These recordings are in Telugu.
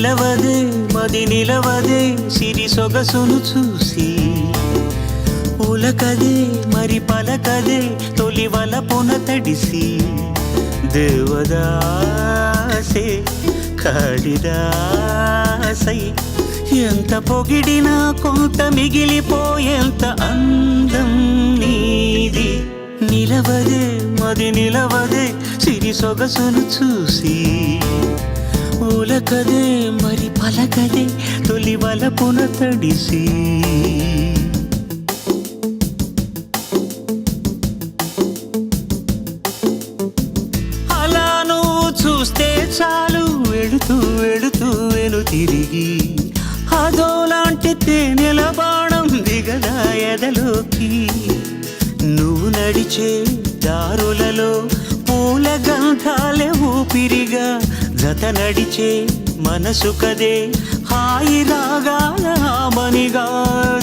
నిలవదే మది నిలవదే సిరి సొగసును చూసి ఉలకదే మరి పలకదే తొలి వలపున తడిసి దేవదాసే కాళిదాసై ఎంత పొగిడినా కొంత మిగిలిపోయేంత అందం నీది నిలవదే మది నిలవదే సిరి సొగసును చూసి ఉలకదే మరి పలకదే తొలి వలపున తడిసి అలా నువ్వు చూస్తే చాలు వెళుతూ వెళుతూ వెను తిరిగి అదోలాంటి తేనెల బాణం దిగదా ఎదలోకి నువ్వు నడిచే దారులలో పూల గంధాలే ఊపిరిగా జత నడిచే మనసు కదే హాయి రాగాల మనిగా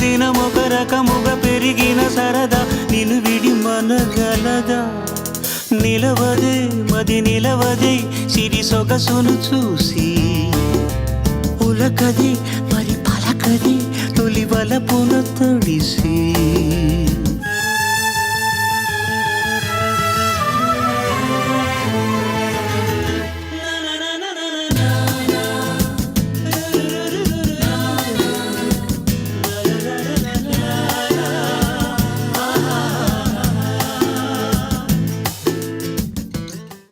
దినమొక రకముగా పెరిగిన సరదా నిన్ను విడి మనగలదా నిలవదే మది నిలవదే సిరి సొగసును చూసి ఉలకదే మరి పలకదే తొలి వలపున తడిసి